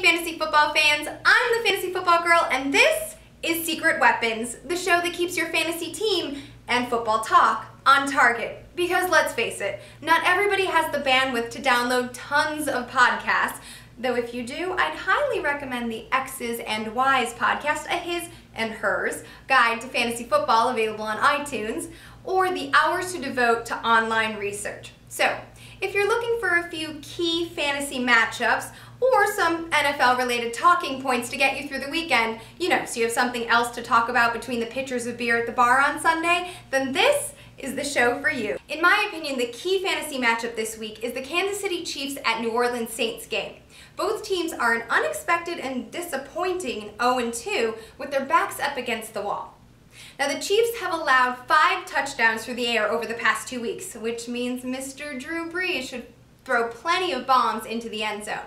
fantasy football fans. I'm the Fantasy Football Girl, and this is Secret Weapons, the show that keeps your fantasy team and football talk on target. Because let's face it, not everybody has the bandwidth to download tons of podcasts, though if you do, I'd highly recommend the X's and Y's podcast, a his and hers guide to fantasy football available on iTunes, or the Hours to Devote to Online Research. So, if you're looking for a few key fantasy matchups or some NFL-related talking points to get you through the weekend, so you have something else to talk about between the pitchers of beer at the bar on Sunday, then this is the show for you. In my opinion, the key fantasy matchup this week is the Kansas City Chiefs at New Orleans Saints game. Both teams are an unexpected and disappointing 0-2 with their backs up against the wall. Now, the Chiefs have allowed 5 touchdowns through the air over the past 2 weeks, which means Mr. Drew Brees should throw plenty of bombs into the end zone.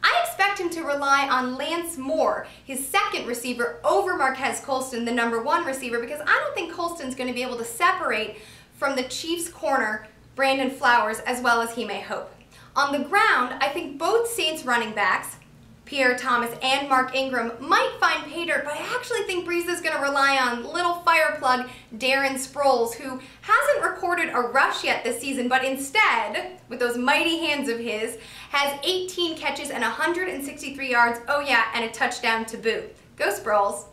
I expect him to rely on Lance Moore, his second receiver, over Marquez Colston, the #1 receiver, because I don't think Colston's going to be able to separate from the Chiefs' corner, Brandon Flowers, as well as he may hope. On the ground, I think both Saints running backs, Pierre Thomas and Mark Ingram, might find pay dirt, but I actually think Brees is going to rely on little fireplug Darren Sproles, who hasn't recorded a rush yet this season, but instead, with those mighty hands of his, has 18 catches and 163 yards, oh yeah, and a touchdown to boot. Go Sproles.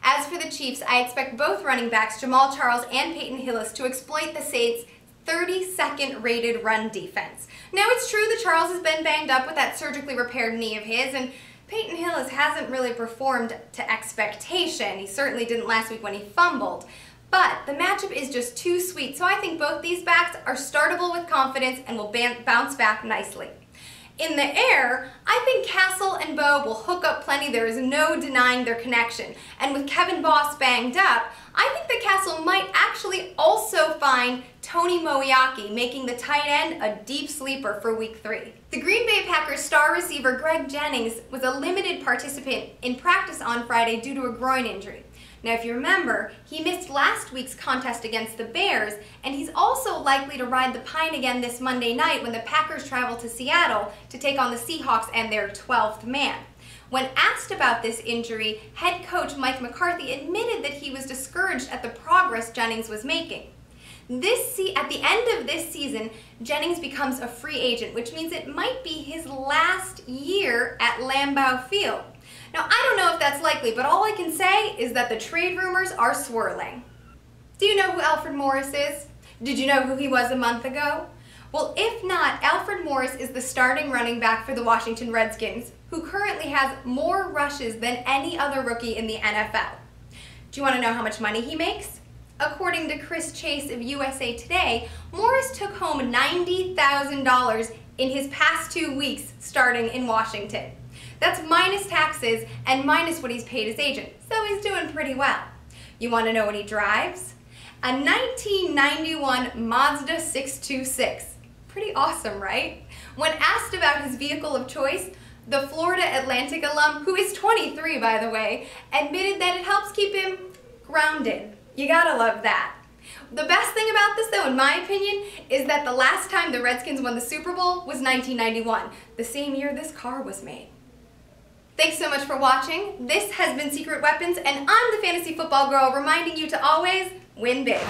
As for the Chiefs, I expect both running backs, Jamal Charles and Peyton Hillis, to exploit the Saints' 32nd rated run defense. Now, it's true that Charles has been banged up with that surgically repaired knee of his, and Peyton Hillis hasn't really performed to expectation. He certainly didn't last week when he fumbled. But the matchup is just too sweet, so I think both these backs are startable with confidence and will bounce back nicely. In the air, I think Castle and Bo will hook up plenty. There is no denying their connection. And with Kevin Boss banged up, I think that Castle might actually also find Tony Moeaki, making the tight end a deep sleeper for Week 3. The Green Bay Packers star receiver Greg Jennings was a limited participant in practice on Friday due to a groin injury. Now, if you remember, he missed last week's contest against the Bears, and he's also likely to ride the pine again this Monday night when the Packers travel to Seattle to take on the Seahawks and their 12th man. When asked about this injury, head coach Mike McCarthy admitted that he was discouraged at the progress Jennings was making. At the end of this season, Jennings becomes a free agent, which means it might be his last year at Lambeau Field. Now, I don't know if that's likely, but all I can say is that the trade rumors are swirling. Do you know who Alfred Morris is? Did you know who he was a month ago? Well, if not, Alfred Morris is the starting running back for the Washington Redskins, who currently has more rushes than any other rookie in the NFL. Do you want to know how much money he makes? According to Chris Chase of USA Today, Morris took home $90,000 in his past 2 weeks starting in Washington. That's minus taxes and minus what he's paid his agent, so he's doing pretty well. You want to know what he drives? A 1991 Mazda 626. Pretty awesome, right? When asked about his vehicle of choice, the Florida Atlantic alum, who is 23 by the way, admitted that it helps keep him grounded. You gotta love that. The best thing about this, though, in my opinion, is that the last time the Redskins won the Super Bowl was 1991, the same year this car was made. Thanks so much for watching. This has been Secret Weapons, and I'm the Fantasy Football Girl reminding you to always win big.